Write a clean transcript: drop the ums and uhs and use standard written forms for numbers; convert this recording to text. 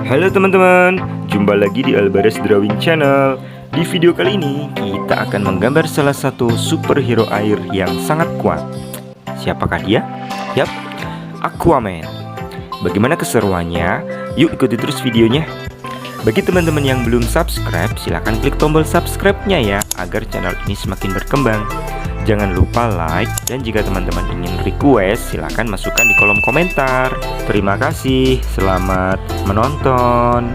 Halo teman-teman, jumpa lagi di Albares Drawing Channel. Di video kali ini kita akan menggambar salah satu superhero air yang sangat kuat. Siapakah dia? Yap, Aquaman. Bagaimana keseruannya? Yuk ikuti terus videonya. Bagi teman-teman yang belum subscribe, silahkan klik tombol subscribe-nya ya, agar channel ini semakin berkembang. Jangan lupa like, dan jika teman-teman ingin request, silahkan masukkan di kolom komentar. Terima kasih, selamat menonton.